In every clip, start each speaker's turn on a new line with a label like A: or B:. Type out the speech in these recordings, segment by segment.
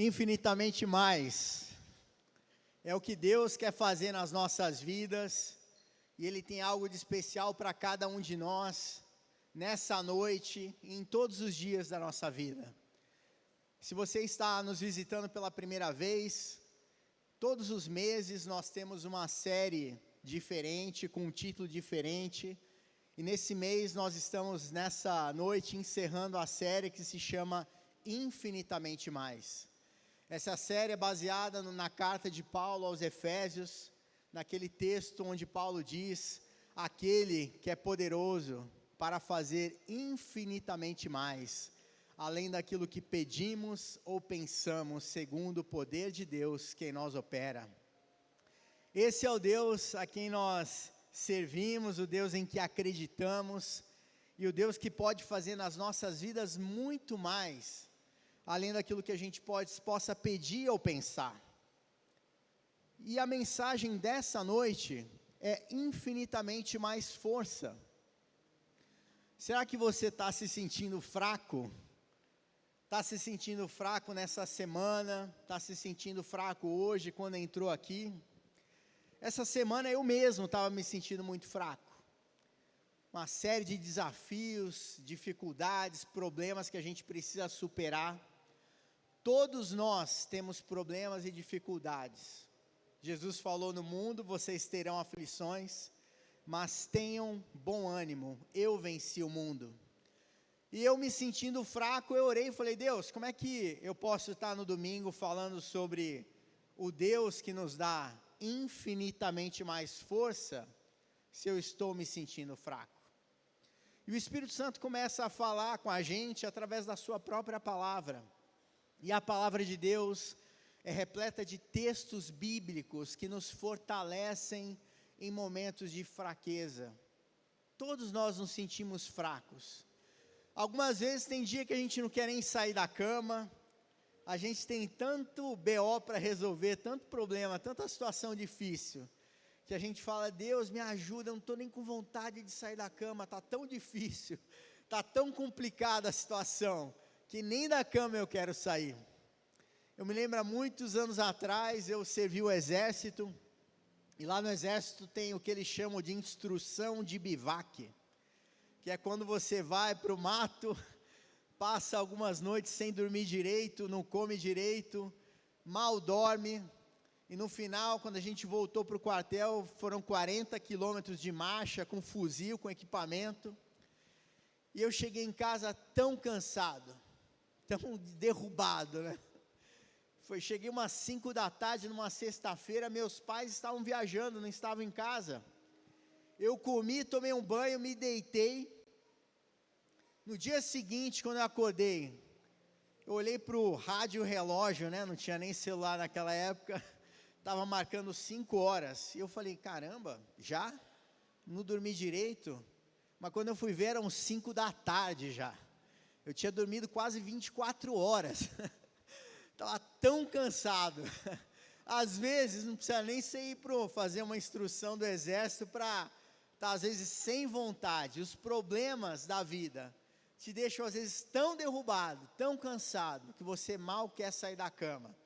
A: infinitamente mais. É o que Deus quer fazer nas nossas vidas, e Ele tem algo de especial para cada um de nós, nessa noite e em todos os dias da nossa vida. Se você está nos visitando pela primeira vez, todos os meses nós temos uma série diferente, com um título diferente, e nesse mês nós estamos nessa noite encerrando a série que se chama Infinitamente Mais. Essa série é baseada na carta de Paulo aos Efésios, naquele texto onde Paulo diz: aquele que é poderoso para fazer infinitamente mais, além daquilo que pedimos ou pensamos, segundo o poder de Deus que em nós opera. Esse é o Deus a quem nós servimos, o Deus em que acreditamos, e o Deus que pode fazer nas nossas vidas muito mais, além daquilo que a gente possa pedir ou pensar. E a mensagem dessa noite é infinitamente mais força. Será que você está se sentindo fraco? Está se sentindo fraco nessa semana? Está se sentindo fraco hoje, quando entrou aqui? Essa semana eu mesmo estava me sentindo muito fraco. Uma série de desafios, dificuldades, problemas que a gente precisa superar. Todos nós temos problemas e dificuldades. Jesus falou: no mundo vocês terão aflições, mas tenham bom ânimo, eu venci o mundo. E eu me sentindo fraco, eu orei e falei: Deus, como é que eu posso estar no domingo falando sobre o Deus que nos dá infinitamente mais força, se eu estou me sentindo fraco? E o Espírito Santo começa a falar com a gente através da sua própria palavra. E a palavra de Deus é repleta de textos bíblicos que nos fortalecem em momentos de fraqueza. Todos nós nos sentimos fracos. Algumas vezes tem dia que a gente não quer nem sair da cama, a gente tem tanto BO para resolver, tanto problema, tanta situação difícil, que a gente fala: Deus, me ajuda, eu não estou nem com vontade de sair da cama, está tão difícil, está tão complicada a situação, que nem da cama eu quero sair. Eu me lembro, há muitos anos atrás, eu servi o exército, e lá no exército tem o que eles chamam de instrução de bivac, que é quando você vai para o mato, passa algumas noites sem dormir direito, não come direito, mal dorme, e no final, quando a gente voltou para o quartel, foram 40 quilômetros de marcha, com fuzil, com equipamento, e eu cheguei em casa tão cansado, tão derrubado, né? Cheguei umas 5 da tarde, numa sexta-feira, meus pais estavam viajando, não estavam em casa. Eu comi, tomei um banho, me deitei. No dia seguinte, quando eu acordei, eu olhei para o rádio relógio, né? Não tinha nem celular naquela época, estava marcando 5 horas, e eu falei: caramba, já? Não dormi direito? Mas quando eu fui ver, eram 5 da tarde já. Eu tinha dormido quase 24 horas, estava tão cansado. Às vezes, não precisa nem ser ir para fazer uma instrução do exército para estar, às vezes, sem vontade. Os problemas da vida te deixam, às vezes, tão derrubado, tão cansado, que você mal quer sair da cama.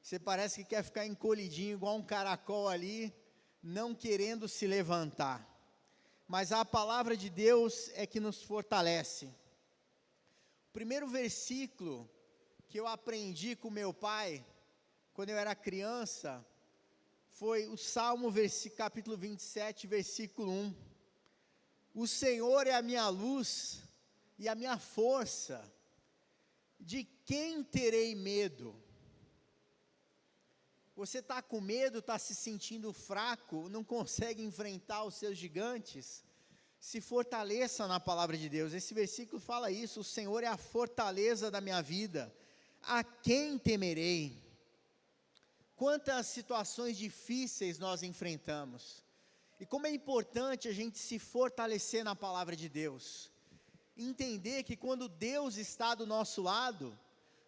A: Você parece que quer ficar encolhidinho, igual um caracol ali, não querendo se levantar. Mas a palavra de Deus é que nos fortalece. O primeiro versículo que eu aprendi com meu pai, quando eu era criança, foi o Salmo capítulo 27, versículo 1. O Senhor é a minha luz e a minha força, de quem terei medo? Você está com medo, está se sentindo fraco, não consegue enfrentar os seus gigantes? Se fortaleça na palavra de Deus. Esse versículo fala isso: o Senhor é a fortaleza da minha vida, a quem temerei? Quantas situações difíceis nós enfrentamos, e como é importante a gente se fortalecer na palavra de Deus, entender que quando Deus está do nosso lado,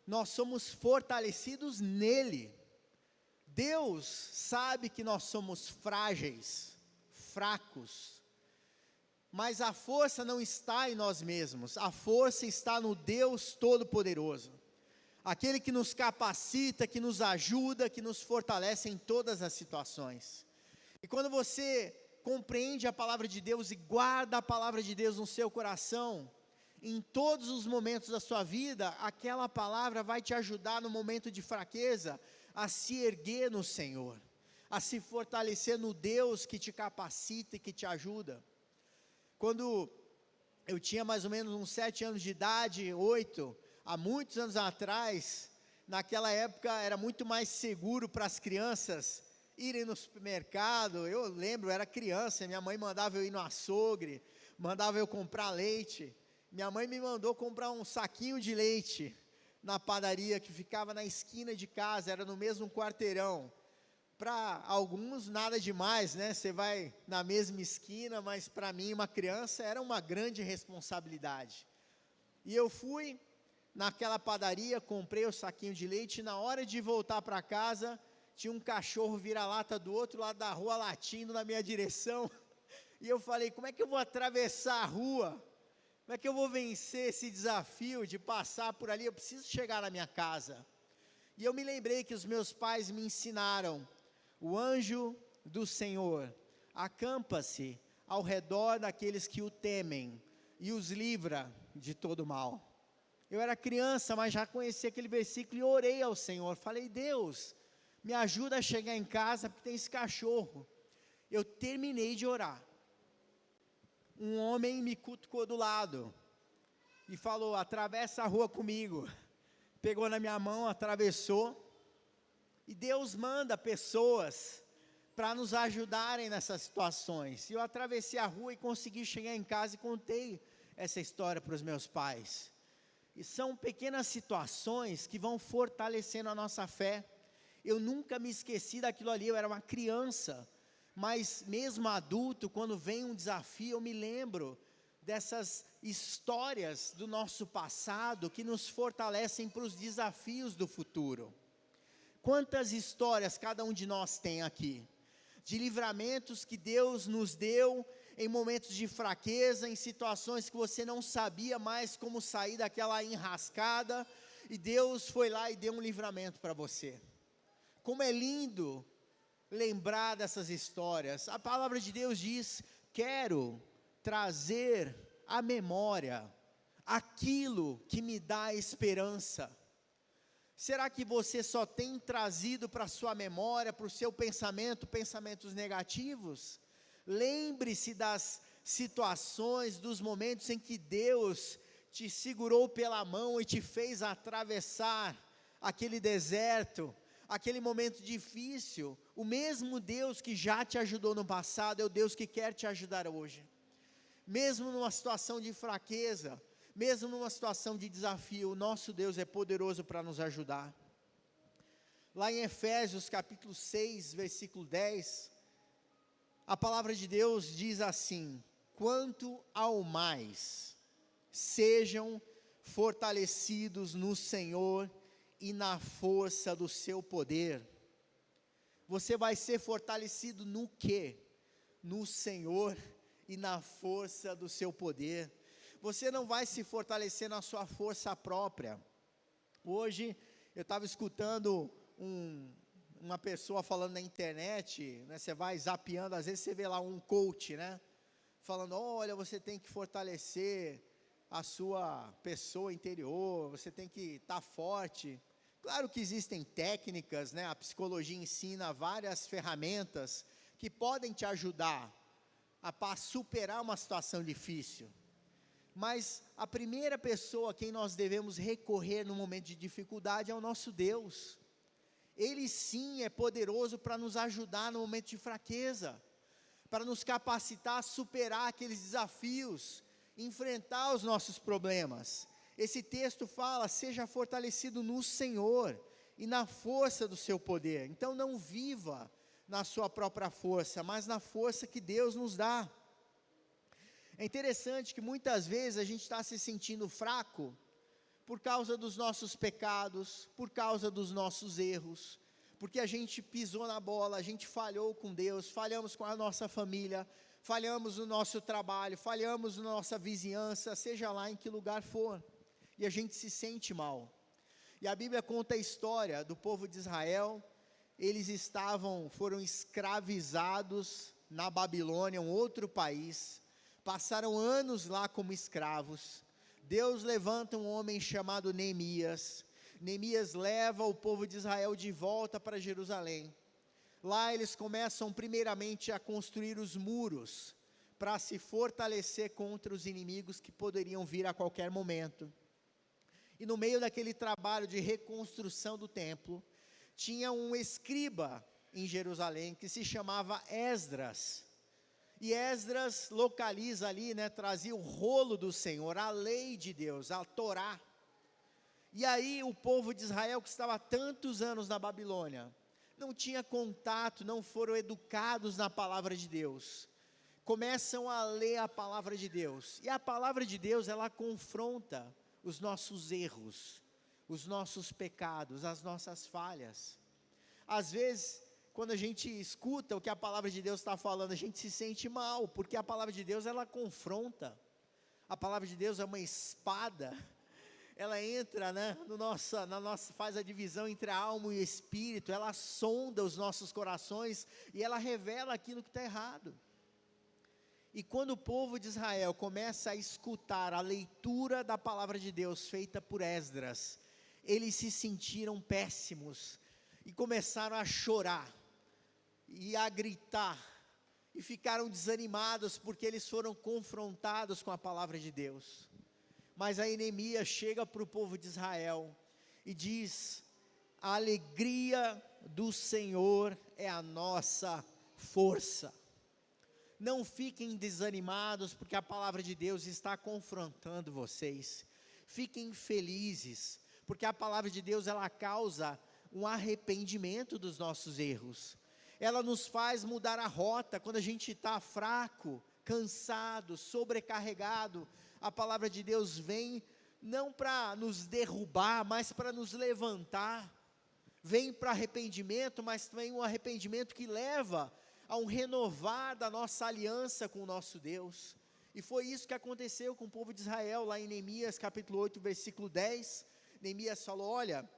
A: nós somos fortalecidos nele. Deus sabe que nós somos frágeis, fracos, mas a força não está em nós mesmos, a força está no Deus Todo-Poderoso. aquele que nos capacita, que nos ajuda, que nos fortalece em todas as situações. E quando você compreende a palavra de Deus e guarda a palavra de Deus no seu coração, em todos os momentos da sua vida, aquela palavra vai te ajudar no momento de fraqueza, a se erguer no Senhor, a se fortalecer no Deus que te capacita e que te ajuda. Quando eu tinha mais ou menos uns 7 anos de idade, 8, há muitos anos atrás, naquela época era muito mais seguro para as crianças irem no supermercado. Eu lembro, eu era criança, minha mãe mandava eu ir no açougue, mandava eu comprar leite. Minha mãe me mandou comprar um saquinho de leite na padaria que ficava na esquina de casa, era no mesmo quarteirão. Para alguns nada demais, né? Você vai na mesma esquina, mas para mim, uma criança, era uma grande responsabilidade. E eu fui naquela padaria, comprei o saquinho de leite, e na hora de voltar para casa, tinha um cachorro vira-lata do outro lado da rua latindo na minha direção. E eu falei, como é que eu vou atravessar a rua? Como é que eu vou vencer esse desafio de passar por ali? Eu preciso chegar na minha casa. E eu me lembrei que os meus pais me ensinaram: o anjo do Senhor acampa-se ao redor daqueles que o temem e os livra de todo mal. Eu era criança, mas já conheci aquele versículo e orei ao Senhor. Falei, Deus, me ajuda a chegar em casa porque tem esse cachorro. Eu terminei de orar. Um homem me cutucou do lado e falou, atravessa a rua comigo. Pegou na minha mão, atravessou. E Deus manda pessoas para nos ajudarem nessas situações. E eu atravessei a rua e consegui chegar em casa e contei essa história para os meus pais. E são pequenas situações que vão fortalecendo a nossa fé. Eu nunca me esqueci daquilo ali, eu era uma criança. Mas mesmo adulto, quando vem um desafio, eu me lembro dessas histórias do nosso passado que nos fortalecem para os desafios do futuro. Quantas histórias cada um de nós tem aqui, de livramentos que Deus nos deu em momentos de fraqueza, em situações que você não sabia mais como sair daquela enrascada, e Deus foi lá e deu um livramento para você. Como é lindo lembrar dessas histórias. A palavra de Deus diz, quero trazer à memória aquilo que me dá esperança. Será que você só tem trazido para a sua memória, para o seu pensamento, pensamentos negativos? Lembre-se das situações, dos momentos em que Deus te segurou pela mão e te fez atravessar aquele deserto, aquele momento difícil. O mesmo Deus que já te ajudou no passado é o Deus que quer te ajudar hoje. Mesmo numa situação de fraqueza, mesmo numa situação de desafio, o nosso Deus é poderoso para nos ajudar. Lá em Efésios capítulo 6, versículo 10, a palavra de Deus diz assim, quanto ao mais, sejam fortalecidos no Senhor e na força do seu poder. Você vai ser fortalecido no quê? No Senhor e na força do seu poder. Você não vai se fortalecer na sua força própria. Hoje, eu estava escutando uma pessoa falando na internet, né, você vai zapeando, às vezes você vê lá um coach, né, falando, olha, você tem que fortalecer a sua pessoa interior, você tem que estar forte. Claro que existem técnicas, né, a psicologia ensina várias ferramentas que podem te ajudar a superar uma situação difícil. Mas a primeira pessoa a quem nós devemos recorrer no momento de dificuldade é o nosso Deus. Ele sim é poderoso para nos ajudar no momento de fraqueza, para nos capacitar a superar aqueles desafios, enfrentar os nossos problemas. Esse texto fala, seja fortalecido no Senhor e na força do seu poder. Então não viva na sua própria força, mas na força que Deus nos dá. É interessante que muitas vezes a gente está se sentindo fraco por causa dos nossos pecados, por causa dos nossos erros, porque a gente pisou na bola, a gente falhou com Deus, falhamos com a nossa família, falhamos no nosso trabalho, falhamos na nossa vizinhança, seja lá em que lugar for, e a gente se sente mal. E a Bíblia conta a história do povo de Israel. Eles foram escravizados na Babilônia, um outro país, passaram anos lá como escravos. Deus levanta um homem chamado Neemias. Neemias leva o povo de Israel de volta para Jerusalém. Lá eles começam primeiramente a construir os muros, para se fortalecer contra os inimigos que poderiam vir a qualquer momento. E no meio daquele trabalho de reconstrução do templo, tinha um escriba em Jerusalém, que se chamava Esdras. E Esdras localiza ali, trazia o rolo do Senhor, a lei de Deus, a Torá. E aí o povo de Israel, que estava há tantos anos na Babilônia, não tinha contato, não foram educados na palavra de Deus, começam a ler a palavra de Deus, e a palavra de Deus, ela confronta os nossos erros, os nossos pecados, as nossas falhas. Às vezes, quando a gente escuta o que a palavra de Deus está falando, a gente se sente mal, porque a palavra de Deus, ela confronta. A palavra de Deus é uma espada, ela entra, faz a divisão entre a alma e o espírito, ela sonda os nossos corações, e ela revela aquilo que está errado. E quando o povo de Israel começa a escutar a leitura da palavra de Deus, feita por Esdras, eles se sentiram péssimos, e começaram a chorar, e a gritar, e ficaram desanimados, porque eles foram confrontados com a palavra de Deus. Mas aí Neemias chega para o povo de Israel, e diz: a alegria do Senhor é a nossa força. Não fiquem desanimados, porque a palavra de Deus está confrontando vocês. Fiquem felizes, porque a palavra de Deus, ela causa um arrependimento dos nossos erros. Ela nos faz mudar a rota, quando a gente está fraco, cansado, sobrecarregado. A palavra de Deus vem, não para nos derrubar, mas para nos levantar. Vem para arrependimento, mas também um arrependimento que leva a um renovar da nossa aliança com o nosso Deus. E foi isso que aconteceu com o povo de Israel, lá em Neemias capítulo 8, versículo 10, Neemias falou: olha,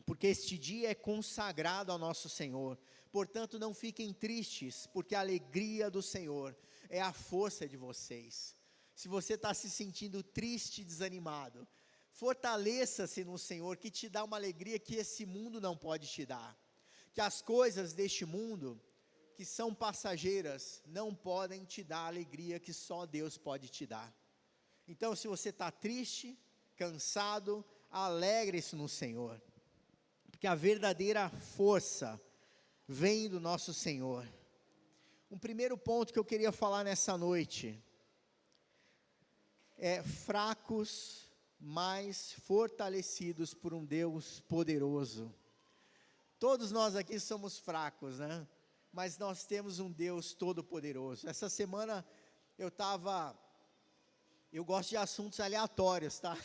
A: porque este dia é consagrado ao nosso Senhor, portanto não fiquem tristes, porque a alegria do Senhor é a força de vocês. Se você está se sentindo triste, desanimado, fortaleça-se no Senhor, que te dá uma alegria que esse mundo não pode te dar, que as coisas deste mundo, que são passageiras, não podem te dar a alegria que só Deus pode te dar. Então, se você está triste, cansado, alegre-se no Senhor, porque a verdadeira força vem do nosso Senhor. Um primeiro ponto que eu queria falar nessa noite é: fracos, mas fortalecidos por um Deus poderoso. Todos nós aqui somos fracos, mas nós temos um Deus todo-poderoso. Essa semana eu gosto de assuntos aleatórios, tá?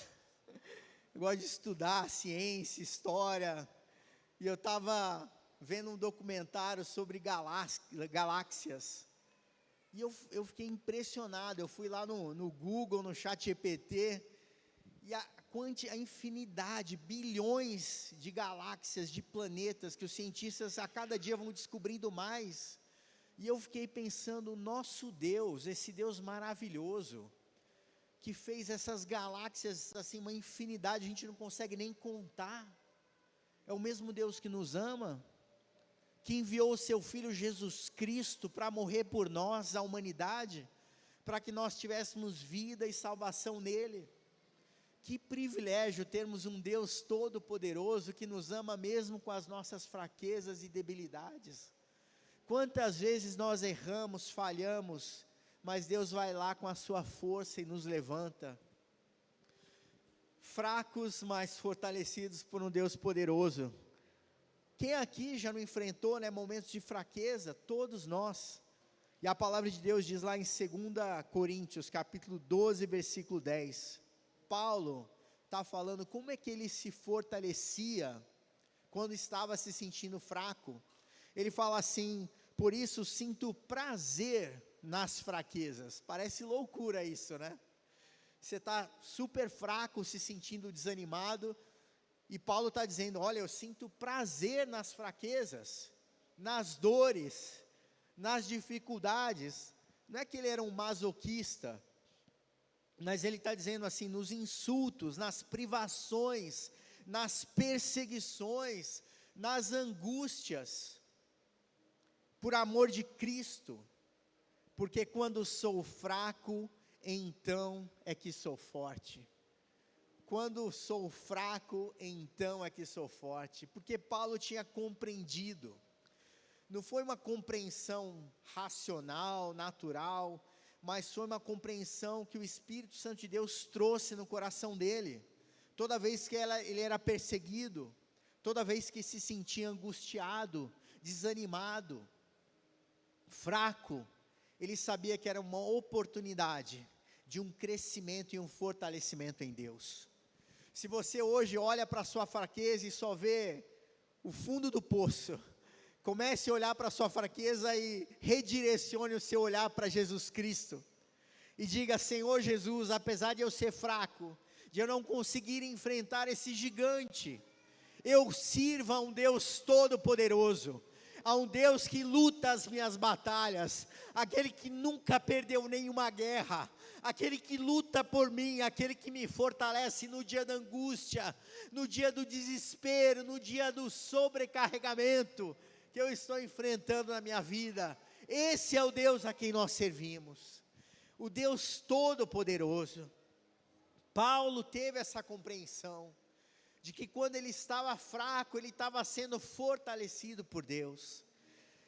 A: Eu gosto de estudar ciência, história, e eu estava vendo um documentário sobre galáxias, e eu fiquei impressionado. Eu fui lá no Google, no ChatGPT, e a infinidade, bilhões de galáxias, de planetas, que os cientistas a cada dia vão descobrindo mais, e eu fiquei pensando: nosso Deus, esse Deus maravilhoso, que fez essas galáxias, assim, uma infinidade, a gente não consegue nem contar, é o mesmo Deus que nos ama, que enviou o seu Filho Jesus Cristo para morrer por nós, a humanidade, para que nós tivéssemos vida e salvação nele. Que privilégio termos um Deus todo-poderoso, que nos ama mesmo com as nossas fraquezas e debilidades. Quantas vezes nós erramos, falhamos, mas Deus vai lá com a sua força e nos levanta. Fracos, mas fortalecidos por um Deus poderoso. Quem aqui já não enfrentou, momentos de fraqueza? Todos nós. E a palavra de Deus diz lá em 2 Coríntios, capítulo 12, versículo 10, Paulo está falando como é que ele se fortalecia quando estava se sentindo fraco. Ele fala assim: por isso sinto prazer nas fraquezas. Parece loucura isso, Você está super fraco, se sentindo desanimado, E Paulo está dizendo, olha, eu sinto prazer nas fraquezas, nas dores, nas dificuldades. Não é que ele era um masoquista, mas ele está dizendo assim, nos insultos, nas privações, nas perseguições, nas angústias, por amor de Cristo, porque quando sou fraco, então é que sou forte. Quando sou fraco, então é que sou forte, porque Paulo tinha compreendido, não foi uma compreensão racional, natural, mas foi uma compreensão que o Espírito Santo de Deus trouxe no coração dele, toda vez que ele era perseguido, toda vez que se sentia angustiado, desanimado, fraco, ele sabia que era uma oportunidade de um crescimento e um fortalecimento em Deus. Se você hoje olha para a sua fraqueza e só vê o fundo do poço, comece a olhar para a sua fraqueza e redirecione o seu olhar para Jesus Cristo. E diga, Senhor Jesus, apesar de eu ser fraco, de eu não conseguir enfrentar esse gigante, eu sirvo a um Deus todo-poderoso, a um Deus que luta as minhas batalhas, aquele que nunca perdeu nenhuma guerra, aquele que luta por mim, aquele que me fortalece no dia da angústia, no dia do desespero, no dia do sobrecarregamento que eu estou enfrentando na minha vida. Esse é o Deus a quem nós servimos, o Deus todo-poderoso. Paulo teve essa compreensão, de que quando ele estava fraco, ele estava sendo fortalecido por Deus.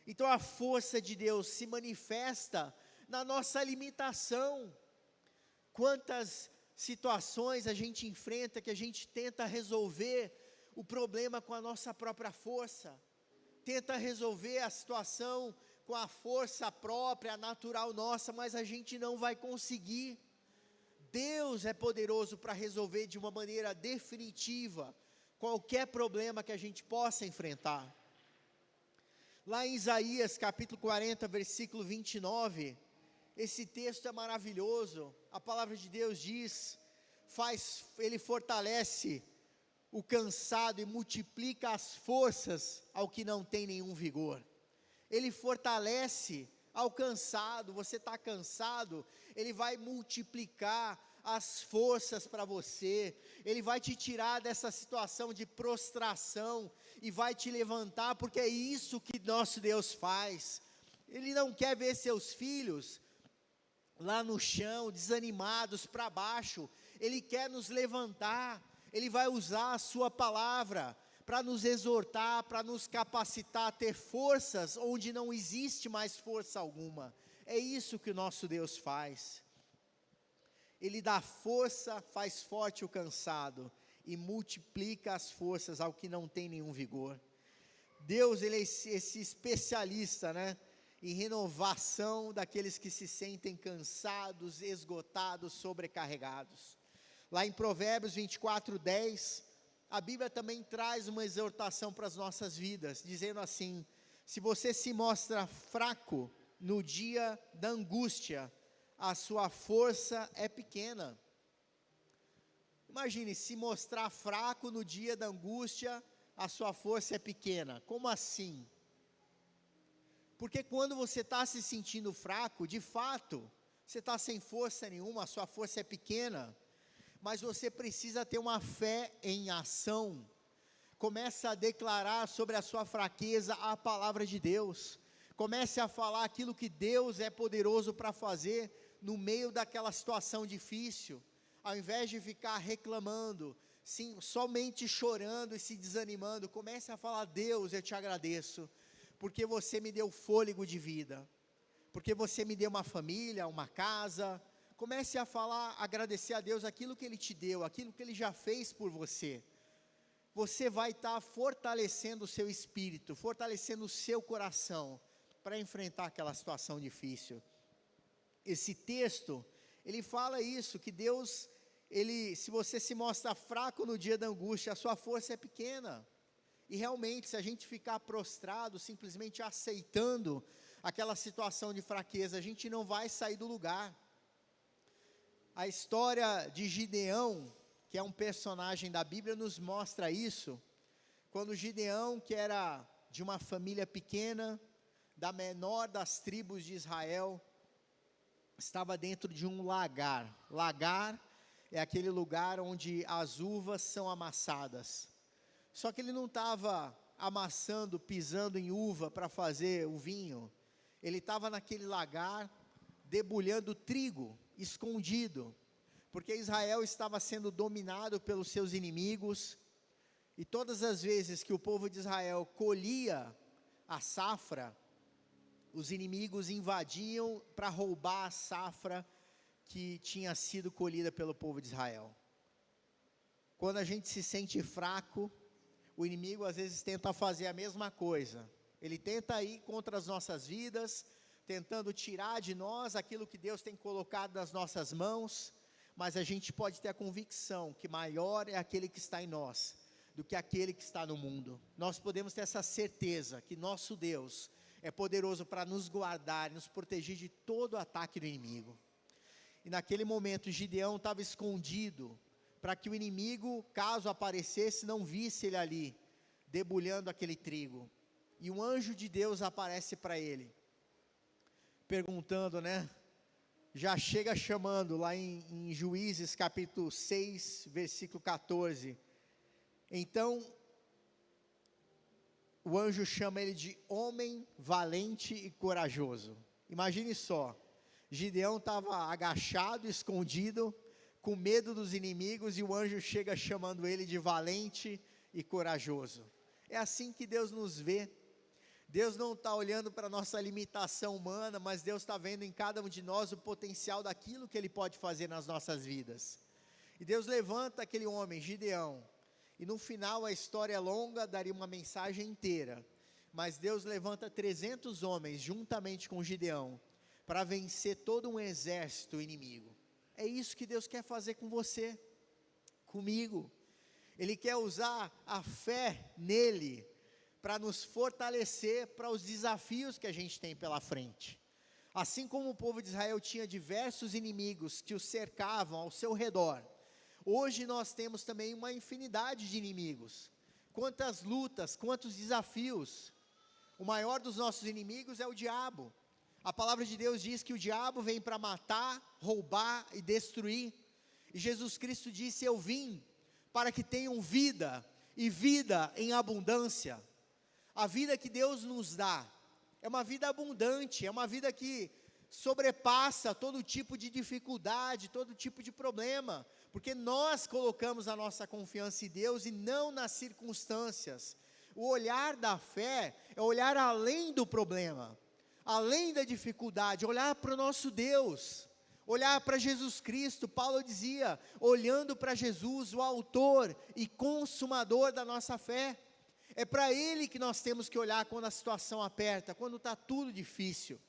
A: Então a força de Deus se manifesta na nossa limitação. Quantas situações a gente enfrenta, que a gente tenta resolver o problema com a nossa própria força, tenta resolver a situação com a força própria, natural nossa, mas a gente não vai conseguir. Deus é poderoso para resolver de uma maneira definitiva qualquer problema que a gente possa enfrentar. Lá em Isaías capítulo 40, versículo 29, esse texto é maravilhoso. A palavra de Deus diz, ele fortalece o cansado e multiplica as forças ao que não tem nenhum vigor. Ele fortalece ao cansado. Você está cansado, ele vai multiplicar as forças para você, ele vai te tirar dessa situação de prostração, e vai te levantar, porque é isso que nosso Deus faz. Ele não quer ver seus filhos lá no chão, desanimados, para baixo. Ele quer nos levantar. Ele vai usar a sua palavra para nos exortar, para nos capacitar a ter forças onde não existe mais força alguma. É isso que o nosso Deus faz. Ele dá força, faz forte o cansado, e multiplica as forças ao que não tem nenhum vigor. Deus, ele é esse especialista, em renovação daqueles que se sentem cansados, esgotados, sobrecarregados. Lá em Provérbios 24:10, a Bíblia também traz uma exortação para as nossas vidas, dizendo assim: se você se mostra fraco no dia da angústia, a sua força é pequena. Imagine, se mostrar fraco no dia da angústia, a sua força é pequena. Como assim? Porque quando você está se sentindo fraco, de fato, você está sem força nenhuma, a sua força é pequena, mas você precisa ter uma fé em ação. Comece a declarar sobre a sua fraqueza a palavra de Deus. Comece a falar aquilo que Deus é poderoso para fazer no meio daquela situação difícil. Ao invés de ficar reclamando, sim, somente chorando e se desanimando, comece a falar: Deus, eu te agradeço, porque você me deu fôlego de vida, porque você me deu uma família, uma casa. Comece a falar, agradecer a Deus aquilo que Ele te deu, aquilo que Ele já fez por você. Você vai estar fortalecendo o seu espírito, fortalecendo o seu coração, para enfrentar aquela situação difícil. Esse texto, ele fala isso, que Deus, se você se mostra fraco no dia da angústia, a sua força é pequena. E realmente, se a gente ficar prostrado, simplesmente aceitando aquela situação de fraqueza, a gente não vai sair do lugar. A história de Gideão, que é um personagem da Bíblia, nos mostra isso, quando Gideão, que era de uma família pequena, da menor das tribos de Israel, estava dentro de um lagar. Lagar é aquele lugar onde as uvas são amassadas. Só que ele não estava amassando, pisando em uva para fazer o vinho. Ele estava naquele lagar, debulhando trigo, escondido, porque Israel estava sendo dominado pelos seus inimigos, e todas as vezes que o povo de Israel colhia a safra, os inimigos invadiam para roubar a safra que tinha sido colhida pelo povo de Israel. Quando a gente se sente fraco, o inimigo às vezes tenta fazer a mesma coisa. Ele tenta ir contra as nossas vidas, tentando tirar de nós aquilo que Deus tem colocado nas nossas mãos, mas a gente pode ter a convicção que maior é aquele que está em nós, do que aquele que está no mundo. Nós podemos ter essa certeza que nosso Deus é poderoso para nos guardar, nos proteger de todo o ataque do inimigo. E naquele momento Gideão estava escondido, para que o inimigo, caso aparecesse, não visse ele ali, debulhando aquele trigo. E um anjo de Deus aparece para ele, perguntando, já chega chamando, lá em Juízes capítulo 6, versículo 14, então, o anjo chama ele de homem valente e corajoso. Imagine só, Gideão estava agachado, escondido, com medo dos inimigos, e o anjo chega chamando ele de valente e corajoso. É assim que Deus nos vê. Deus não está olhando para a nossa limitação humana, mas Deus está vendo em cada um de nós o potencial daquilo que Ele pode fazer nas nossas vidas. E Deus levanta aquele homem, Gideão, e no final a história é longa, daria uma mensagem inteira, mas Deus levanta 300 homens, juntamente com Gideão, para vencer todo um exército inimigo. É isso que Deus quer fazer com você, comigo. Ele quer usar a fé nele, para nos fortalecer para os desafios que a gente tem pela frente. Assim como o povo de Israel tinha diversos inimigos que o cercavam ao seu redor, hoje nós temos também uma infinidade de inimigos. Quantas lutas, quantos desafios. O maior dos nossos inimigos é o diabo. A palavra de Deus diz que o diabo vem para matar, roubar e destruir. E Jesus Cristo disse: eu vim para que tenham vida, e vida em abundância. A vida que Deus nos dá é uma vida abundante, é uma vida que sobrepassa todo tipo de dificuldade, todo tipo de problema, porque nós colocamos a nossa confiança em Deus e não nas circunstâncias. O olhar da fé é olhar além do problema, além da dificuldade, olhar para o nosso Deus, olhar para Jesus Cristo. Paulo dizia, olhando para Jesus, o autor e consumador da nossa fé. É para Ele que nós temos que olhar quando a situação aperta, quando está tudo difícil.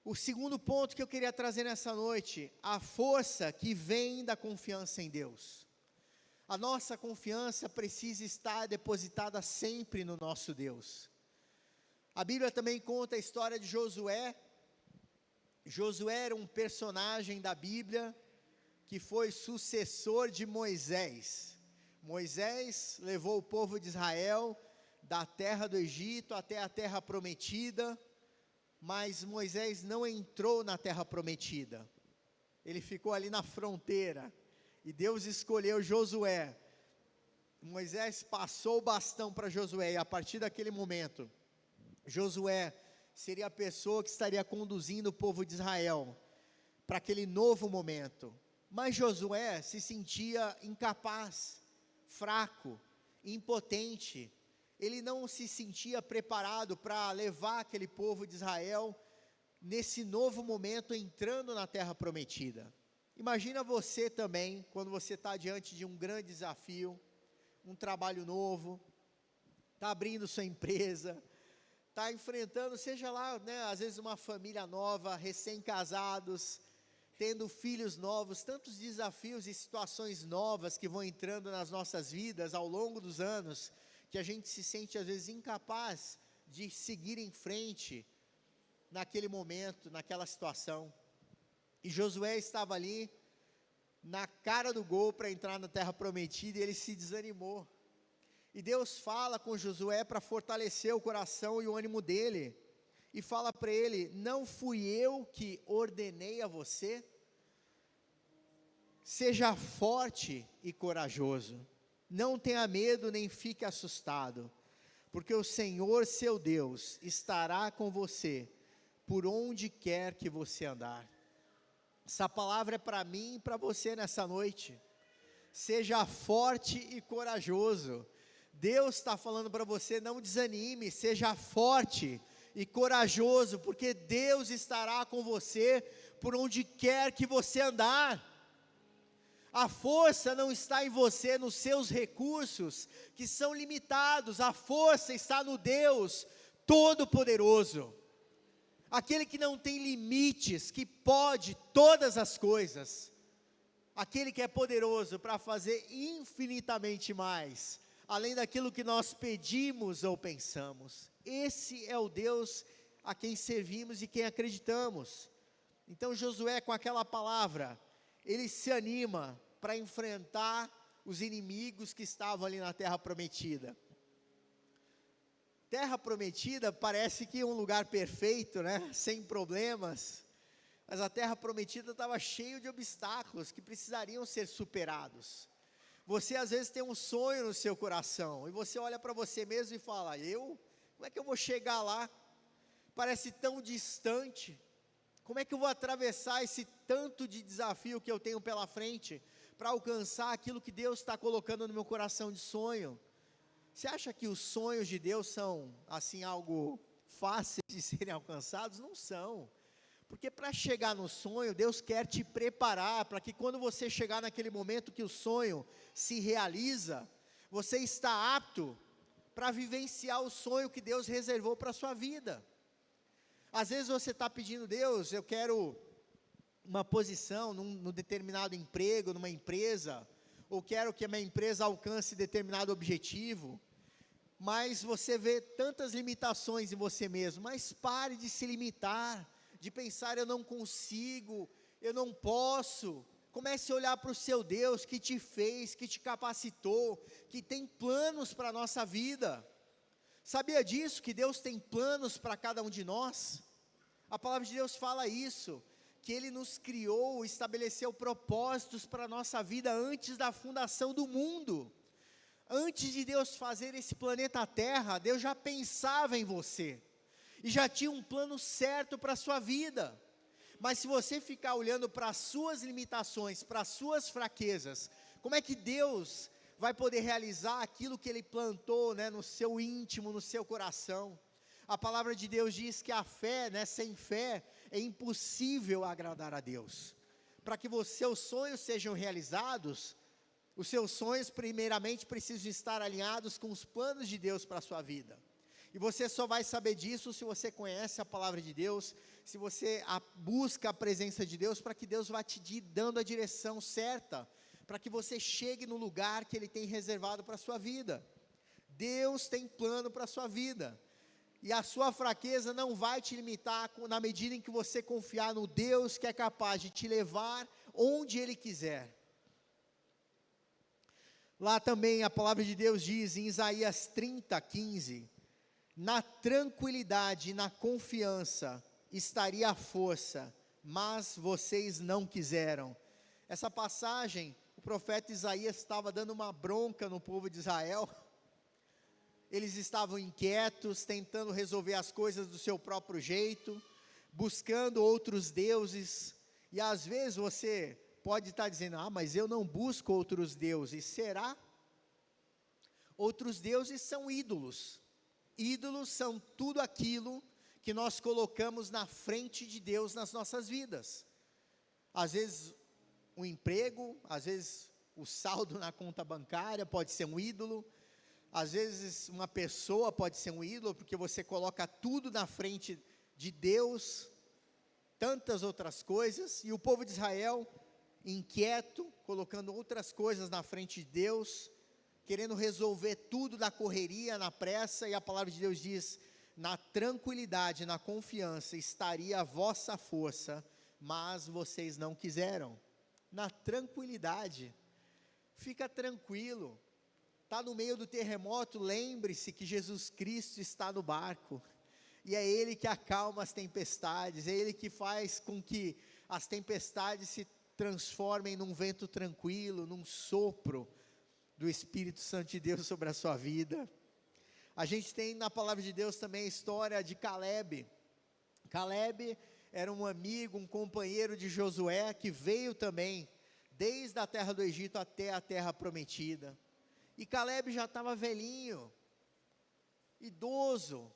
A: O segundo ponto que eu queria trazer nessa noite, a força que vem da confiança em Deus. A nossa confiança precisa estar depositada sempre no nosso Deus. A Bíblia também conta a história de Josué. Josué era um personagem da Bíblia, que foi sucessor de Moisés. Moisés levou o povo de Israel da terra do Egito até a terra prometida, mas Moisés não entrou na terra prometida, ele ficou ali na fronteira, e Deus escolheu Josué. Moisés passou o bastão para Josué, e a partir daquele momento, Josué seria a pessoa que estaria conduzindo o povo de Israel para aquele novo momento. Mas Josué se sentia incapaz, fraco, impotente. Ele não se sentia preparado para levar aquele povo de Israel nesse novo momento, entrando na terra prometida. Imagina você também, quando você está diante de um grande desafio, um trabalho novo, está abrindo sua empresa, está enfrentando, seja lá, às vezes uma família nova, recém-casados, tendo filhos novos, tantos desafios e situações novas que vão entrando nas nossas vidas ao longo dos anos, que a gente se sente às vezes incapaz de seguir em frente naquele momento, naquela situação. E Josué estava ali, na cara do gol para entrar na terra prometida e ele se desanimou. E Deus fala com Josué para fortalecer o coração e o ânimo dele. E fala para ele: não fui eu que ordenei a você? Seja forte e corajoso. Não tenha medo nem fique assustado. Porque o Senhor seu Deus estará com você por onde quer que você andar. Essa palavra é para mim e para você nessa noite. Seja forte e corajoso. Deus está falando para você: não desanime, seja forte e corajoso, porque Deus estará com você por onde quer que você andar. A força não está em você, nos seus recursos, que são limitados. A força está no Deus Todo-Poderoso, aquele que não tem limites, que pode todas as coisas, aquele que é poderoso para fazer infinitamente mais, além daquilo que nós pedimos ou pensamos. Esse é o Deus a quem servimos e quem acreditamos. Então Josué, com aquela palavra, ele se anima para enfrentar os inimigos que estavam ali na terra prometida. Terra prometida parece que é um lugar perfeito, né? Sem problemas, mas a terra prometida estava cheia de obstáculos que precisariam ser superados. Você às vezes tem um sonho no seu coração, e você olha para você mesmo e fala: como é que eu vou chegar lá? Parece tão distante. Como é que eu vou atravessar esse tanto de desafio que eu tenho pela frente, para alcançar aquilo que Deus está colocando no meu coração de sonho? Você acha que os sonhos de Deus são, assim, algo fácil de serem alcançados? Não são. Porque para chegar no sonho, Deus quer te preparar, para que quando você chegar naquele momento que o sonho se realiza, você está apto para vivenciar o sonho que Deus reservou para a sua vida. Às vezes você está pedindo: Deus, eu quero uma posição num determinado emprego, numa empresa, ou quero que a minha empresa alcance determinado objetivo, mas você vê tantas limitações em você mesmo. Mas pare de se limitar, de pensar: eu não consigo, eu não posso. Comece a olhar para o seu Deus, que te fez, que te capacitou, que tem planos para a nossa vida. Sabia disso, que Deus tem planos para cada um de nós? A palavra de Deus fala isso, que Ele nos criou, estabeleceu propósitos para a nossa vida antes da fundação do mundo. Antes de Deus fazer esse planeta Terra, Deus já pensava em você, e já tinha um plano certo para a sua vida. Mas se você ficar olhando para as suas limitações, para as suas fraquezas, como é que Deus vai poder realizar aquilo que Ele plantou, né, no seu íntimo, no seu coração? A palavra de Deus diz que a fé, né, sem fé, é impossível agradar a Deus. Para que os seus sonhos sejam realizados, os seus sonhos primeiramente precisam estar alinhados com os planos de Deus para a sua vida. E você só vai saber disso se você conhece a palavra de Deus, se você busca a presença de Deus, para que Deus vá te dando a direção certa, para que você chegue no lugar que Ele tem reservado para a sua vida. Deus tem plano para a sua vida, e a sua fraqueza não vai te limitar, na medida em que você confiar no Deus que é capaz de te levar onde Ele quiser. Lá também a palavra de Deus diz em Isaías 30:15, na tranquilidade e na confiança estaria a força, mas vocês não quiseram. Essa passagem, o profeta Isaías estava dando uma bronca no povo de Israel. Eles estavam inquietos, tentando resolver as coisas do seu próprio jeito, buscando outros deuses. E às vezes você pode estar dizendo: mas eu não busco outros deuses. Será? Outros deuses são ídolos. Ídolos são tudo aquilo que nós colocamos na frente de Deus nas nossas vidas. Às vezes um emprego, às vezes o saldo na conta bancária pode ser um ídolo. Às vezes uma pessoa pode ser um ídolo, porque você coloca tudo na frente de Deus, tantas outras coisas. E o povo de Israel, inquieto, colocando outras coisas na frente de Deus, querendo resolver tudo na correria, na pressa. E a palavra de Deus diz: na tranquilidade, na confiança estaria a vossa força, mas vocês não quiseram. na tranquilidade. Fica tranquilo. Está no meio do terremoto, lembre-se que Jesus Cristo está no barco. E é Ele que acalma as tempestades, é Ele que faz com que as tempestades se transformem num vento tranquilo, num sopro do Espírito Santo de Deus sobre a sua vida. A gente tem na palavra de Deus também a história de Caleb. Caleb era um amigo, um companheiro de Josué, que veio também, desde a terra do Egito até a terra prometida. E Caleb já estava velhinho, idoso,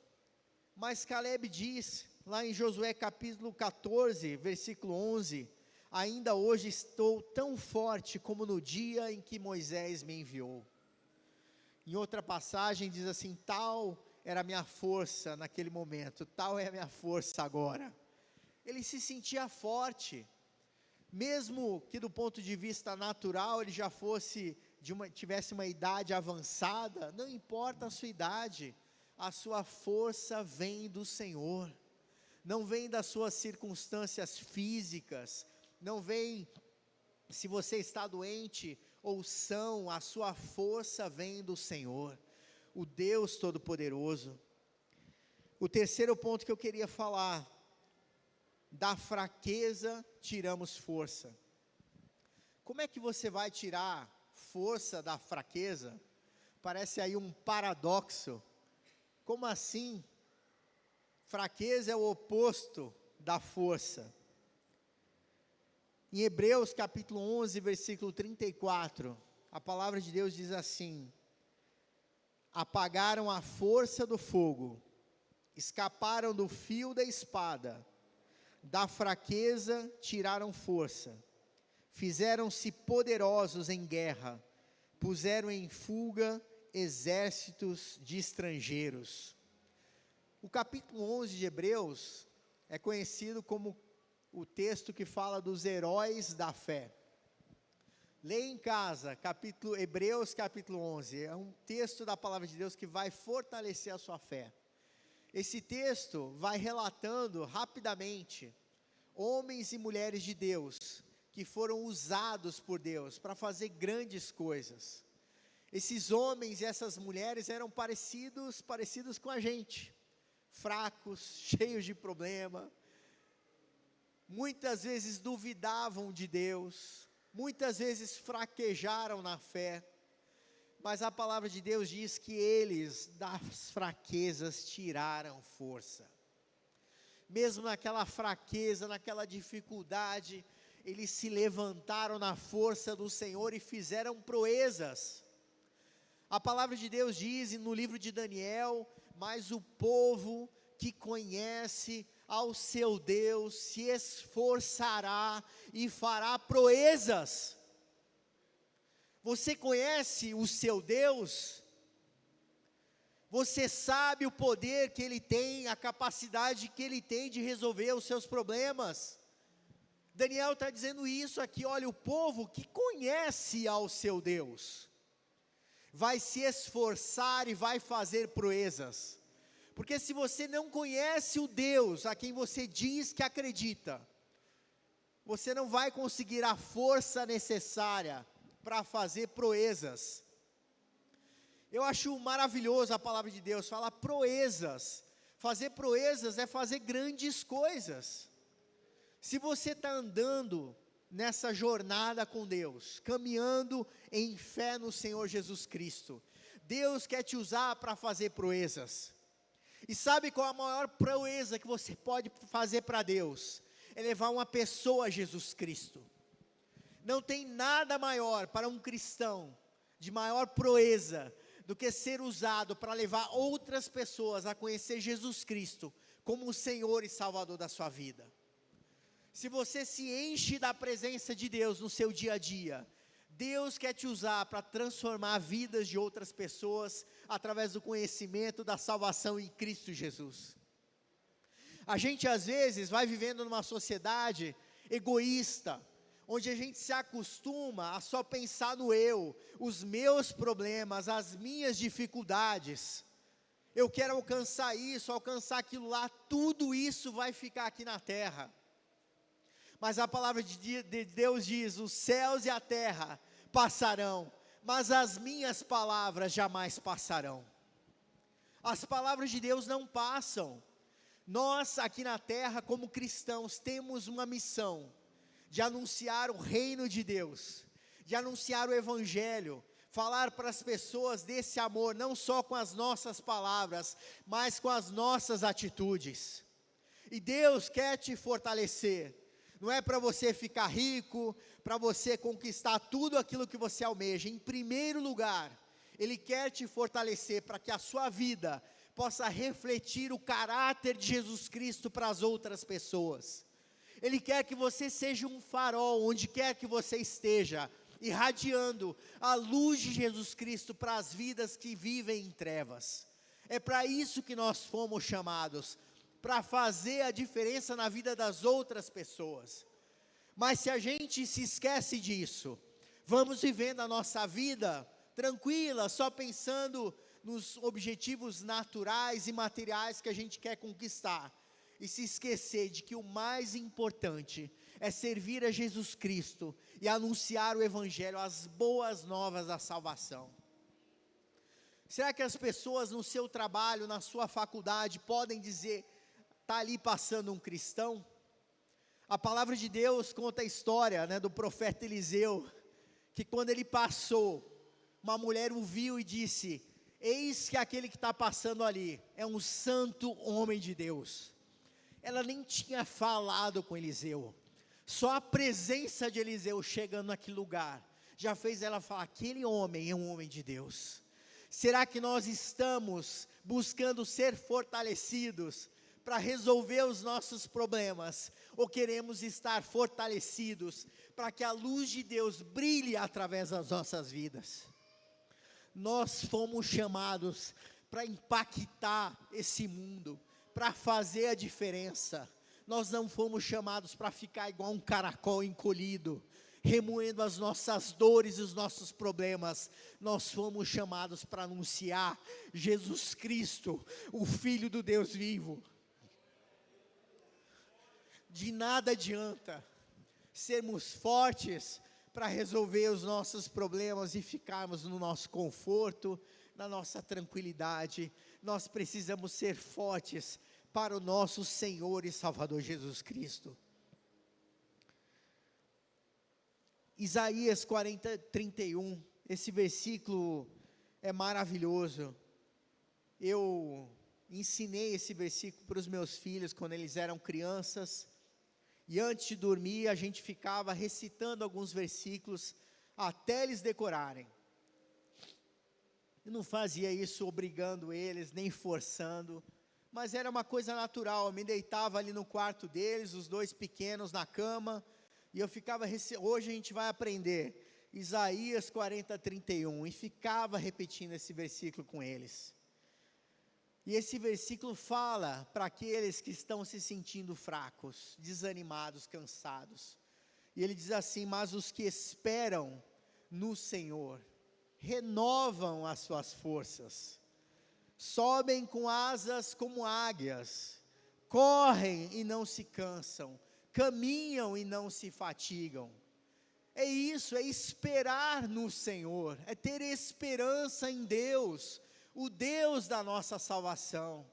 A: mas Caleb diz, lá em Josué capítulo 14, versículo 11, ainda hoje estou tão forte como no dia em que Moisés me enviou. Em outra passagem diz assim, tal era a minha força naquele momento, tal é a minha força agora. Ele se sentia forte, mesmo que do ponto de vista natural ele já tivesse uma idade avançada, não importa a sua idade, a sua força vem do Senhor, não vem das suas circunstâncias físicas, não vem se você está doente ou são, a sua força vem do Senhor, o Deus Todo-Poderoso. O terceiro ponto que eu queria falar, da fraqueza tiramos força. Como é que você vai tirar força da fraqueza? Parece aí um paradoxo. Como assim? Fraqueza é o oposto da força. Em Hebreus capítulo 11, versículo 34, a palavra de Deus diz assim: apagaram a força do fogo, escaparam do fio da espada, da fraqueza tiraram força, fizeram-se poderosos em guerra, puseram em fuga exércitos de estrangeiros. O capítulo 11 de Hebreus é conhecido como o texto que fala dos heróis da fé. Leia em casa, Hebreus capítulo 11, é um texto da palavra de Deus que vai fortalecer a sua fé. Esse texto vai relatando rapidamente, homens e mulheres de Deus, que foram usados por Deus para fazer grandes coisas. Esses homens e essas mulheres eram parecidos com a gente, fracos, cheios de problema, muitas vezes duvidavam de Deus, muitas vezes fraquejaram na fé, mas a palavra de Deus diz que eles das fraquezas tiraram força. Mesmo naquela fraqueza, naquela dificuldade, eles se levantaram na força do Senhor e fizeram proezas. A palavra de Deus diz no livro de Daniel, mas o povo que conhece ao seu Deus se esforçará e fará proezas. Você conhece o seu Deus? Você sabe o poder que Ele tem, a capacidade que Ele tem de resolver os seus problemas? Daniel está dizendo isso aqui, olha, o povo que conhece ao seu Deus, vai se esforçar e vai fazer proezas. Porque se você não conhece o Deus a quem você diz que acredita, você não vai conseguir a força necessária para fazer proezas. Eu acho maravilhoso a palavra de Deus, fala proezas. Fazer proezas é fazer grandes coisas. Se você está andando nessa jornada com Deus, caminhando em fé no Senhor Jesus Cristo, Deus quer te usar para fazer proezas. E sabe qual a maior proeza que você pode fazer para Deus? É levar uma pessoa a Jesus Cristo. Não tem nada maior para um cristão, de maior proeza, do que ser usado para levar outras pessoas a conhecer Jesus Cristo, como o Senhor e Salvador da sua vida. Se você se enche da presença de Deus no seu dia a dia, Deus quer te usar para transformar vidas de outras pessoas, através do conhecimento da salvação em Cristo Jesus. A gente às vezes vai vivendo numa sociedade egoísta, onde a gente se acostuma a só pensar no eu, os meus problemas, as minhas dificuldades. Eu quero alcançar isso, alcançar aquilo lá, tudo isso vai ficar aqui na terra. Mas a palavra de Deus diz: os céus e a terra passarão, mas as minhas palavras jamais passarão. As palavras de Deus não passam. Nós aqui na terra, como cristãos, temos uma missão de anunciar o reino de Deus, de anunciar o evangelho, falar para as pessoas desse amor, não só com as nossas palavras, mas com as nossas atitudes. E Deus quer te fortalecer. Não é para você ficar rico, para você conquistar tudo aquilo que você almeja. Em primeiro lugar, Ele quer te fortalecer para que a sua vida possa refletir o caráter de Jesus Cristo para as outras pessoas. Ele quer que você seja um farol, onde quer que você esteja, irradiando a luz de Jesus Cristo para as vidas que vivem em trevas. É para isso que nós fomos chamados, para fazer a diferença na vida das outras pessoas. Mas se a gente se esquece disso, vamos vivendo a nossa vida tranquila, só pensando nos objetivos naturais e materiais que a gente quer conquistar, e se esquecer de que o mais importante é servir a Jesus Cristo e anunciar o evangelho, as boas novas da salvação. Será que as pessoas no seu trabalho, na sua faculdade, podem dizer: está ali passando um cristão? A palavra de Deus conta a história, do profeta Eliseu, que quando ele passou, uma mulher o viu e disse: eis que aquele que está passando ali é um santo homem de Deus. Ela nem tinha falado com Eliseu, só a presença de Eliseu chegando naquele lugar, já fez ela falar: aquele homem é um homem de Deus. Será que nós estamos buscando ser fortalecidos para resolver os nossos problemas, ou queremos estar fortalecidos para que a luz de Deus brilhe através das nossas vidas? Nós fomos chamados para impactar esse mundo, para fazer a diferença. Nós não fomos chamados para ficar igual um caracol encolhido, remoendo as nossas dores e os nossos problemas. Nós fomos chamados para anunciar Jesus Cristo, o Filho do Deus vivo. De nada adianta sermos fortes para resolver os nossos problemas e ficarmos no nosso conforto, na nossa tranquilidade. Nós precisamos ser fortes para o nosso Senhor e Salvador Jesus Cristo. Isaías 40:31, esse versículo é maravilhoso. Eu ensinei esse versículo para os meus filhos quando eles eram crianças, e antes de dormir a gente ficava recitando alguns versículos até eles decorarem. Eu não fazia isso obrigando eles, nem forçando, mas era uma coisa natural. Eu me deitava ali no quarto deles, os dois pequenos na cama, e eu ficava, hoje a gente vai aprender Isaías 40:31, e ficava repetindo esse versículo com eles. E esse versículo fala para aqueles que estão se sentindo fracos, desanimados, cansados. E ele diz assim: mas os que esperam no Senhor renovam as suas forças, sobem com asas como águias, correm e não se cansam, caminham e não se fatigam. É isso, é esperar no Senhor, é ter esperança em Deus, o Deus da nossa salvação.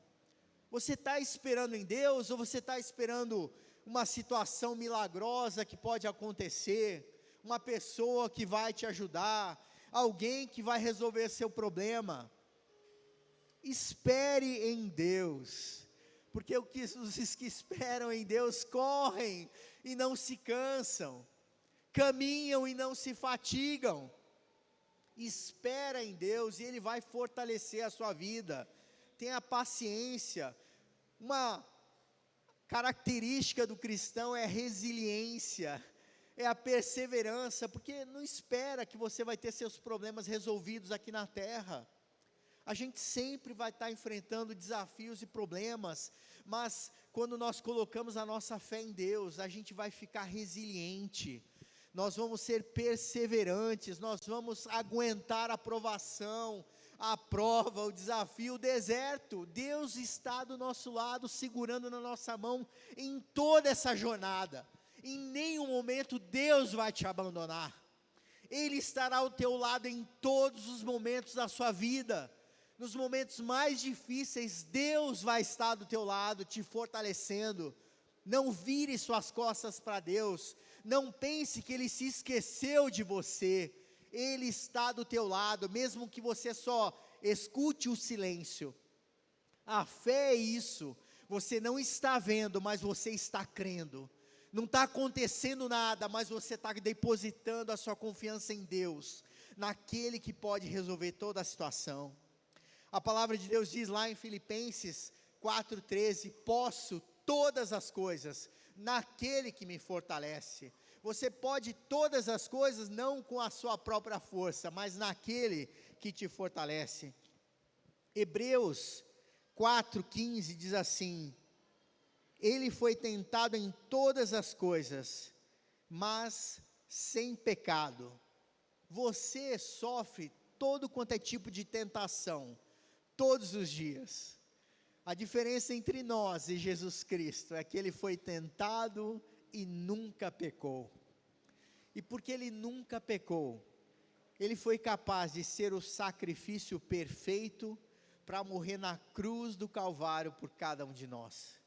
A: Você está esperando em Deus, ou você está esperando uma situação milagrosa que pode acontecer, uma pessoa que vai te ajudar, alguém que vai resolver seu problema? Espere em Deus, porque os que esperam em Deus correm e não se cansam, caminham e não se fatigam. Espera em Deus e Ele vai fortalecer a sua vida. Tenha paciência. Uma característica do cristão é a resiliência, é a perseverança, porque não espera que você vai ter seus problemas resolvidos aqui na terra. A gente sempre vai estar enfrentando desafios e problemas, mas quando nós colocamos a nossa fé em Deus, a gente vai ficar resiliente. Nós vamos ser perseverantes, nós vamos aguentar a provação, a prova, o desafio, o deserto. Deus está do nosso lado, segurando na nossa mão em toda essa jornada. Em nenhum momento Deus vai te abandonar. Ele estará ao teu lado em todos os momentos da sua vida. Nos momentos mais difíceis, Deus vai estar do teu lado, te fortalecendo. Não vire suas costas para Deus. Não pense que Ele se esqueceu de você. Ele está do teu lado, mesmo que você só escute o silêncio. A fé é isso. Você não está vendo, mas você está crendo. Não está acontecendo nada, mas você está depositando a sua confiança em Deus, naquele que pode resolver toda a situação. A palavra de Deus diz lá em Filipenses 4,13, posso todas as coisas naquele que me fortalece. Você pode todas as coisas não com a sua própria força, mas naquele que te fortalece. Hebreus 4,15 diz assim, ele foi tentado em todas as coisas, mas sem pecado. Você sofre todo quanto é tipo de tentação, todos os dias. A diferença entre nós e Jesus Cristo é que Ele foi tentado e nunca pecou. E porque Ele nunca pecou, Ele foi capaz de ser o sacrifício perfeito para morrer na cruz do Calvário por cada um de nós.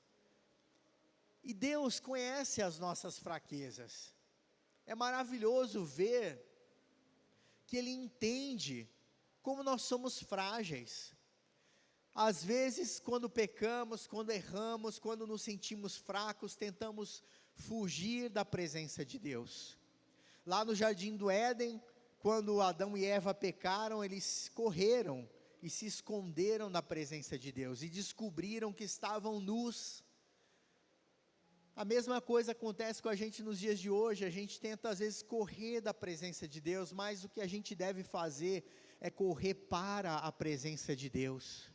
A: E Deus conhece as nossas fraquezas. É maravilhoso ver que Ele entende como nós somos frágeis. Às vezes, quando pecamos, quando erramos, quando nos sentimos fracos, tentamos fugir da presença de Deus. Lá no jardim do Éden, quando Adão e Eva pecaram, eles correram e se esconderam da presença de Deus e descobriram que estavam nus. A mesma coisa acontece com a gente nos dias de hoje. A gente tenta às vezes correr da presença de Deus, mas o que a gente deve fazer é correr para a presença de Deus,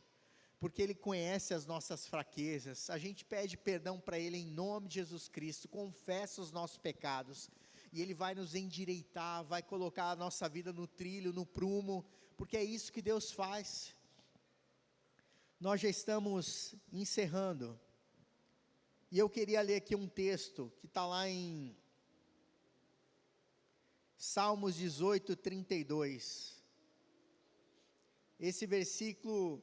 A: porque Ele conhece as nossas fraquezas. A gente pede perdão para Ele em nome de Jesus Cristo, confessa os nossos pecados, e Ele vai nos endireitar, vai colocar a nossa vida no trilho, no prumo, porque é isso que Deus faz. Nós já estamos encerrando, e eu queria ler aqui um texto, que está lá em Salmos 18:32, esse versículo,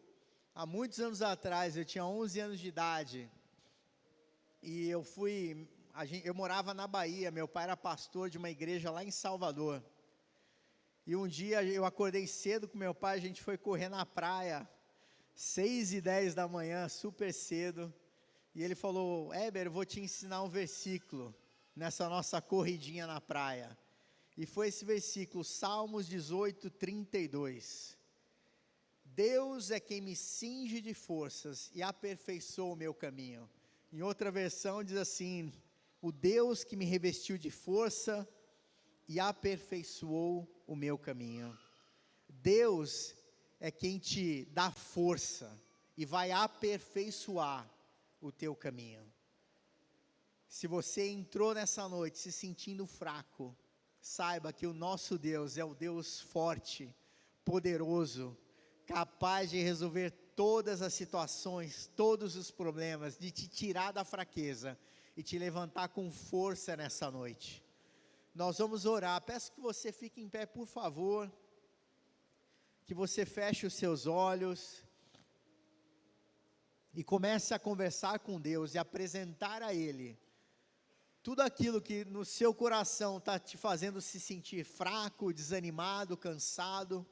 A: há muitos anos atrás, eu tinha 11 anos de idade, e eu morava na Bahia, meu pai era pastor de uma igreja lá em Salvador, e um dia eu acordei cedo com meu pai, a gente foi correr na praia, 6:10 da manhã, super cedo, e ele falou, Éber, eu vou te ensinar um versículo, nessa nossa corridinha na praia, e foi esse versículo, Salmos 18:32, Deus é quem me cinge de forças e aperfeiçoa o meu caminho. Em outra versão diz assim, o Deus que me revestiu de força e aperfeiçoou o meu caminho. Deus é quem te dá força e vai aperfeiçoar o teu caminho. Se você entrou nessa noite se sentindo fraco, saiba que o nosso Deus é o Deus forte, poderoso, capaz de resolver todas as situações, todos os problemas, de te tirar da fraqueza e te levantar com força nessa noite. Nós vamos orar, peço que você fique em pé por favor, que você feche os seus olhos, e comece a conversar com Deus, e apresentar a Ele, tudo aquilo que no seu coração está te fazendo se sentir fraco, desanimado, cansado.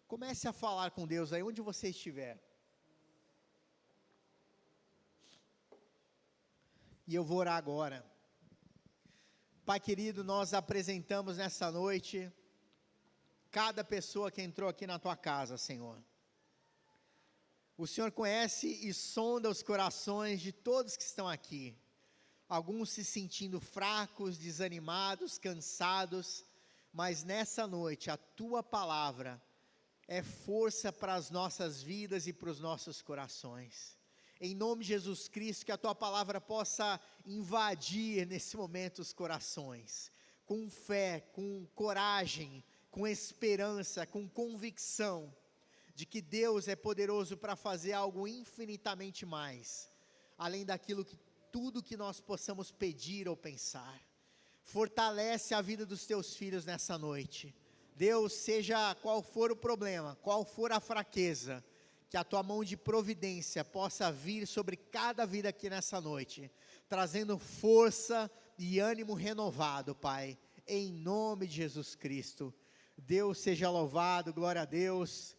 A: Comece a falar com Deus aí onde você estiver. E eu vou orar agora. Pai querido, nós apresentamos nessa noite cada pessoa que entrou aqui na tua casa, Senhor. O Senhor conhece e sonda os corações de todos que estão aqui. Alguns se sentindo fracos, desanimados, cansados, mas nessa noite a tua palavra é força para as nossas vidas e para os nossos corações. Em nome de Jesus Cristo, que a tua palavra possa invadir nesse momento os corações, com fé, com coragem, com esperança, com convicção, de que Deus é poderoso para fazer algo infinitamente mais, além daquilo que tudo que nós possamos pedir ou pensar. Fortalece a vida dos teus filhos nessa noite. Deus, seja qual for o problema, qual for a fraqueza, que a tua mão de providência possa vir sobre cada vida aqui nessa noite, trazendo força e ânimo renovado, Pai, em nome de Jesus Cristo. Deus seja louvado, glória a Deus.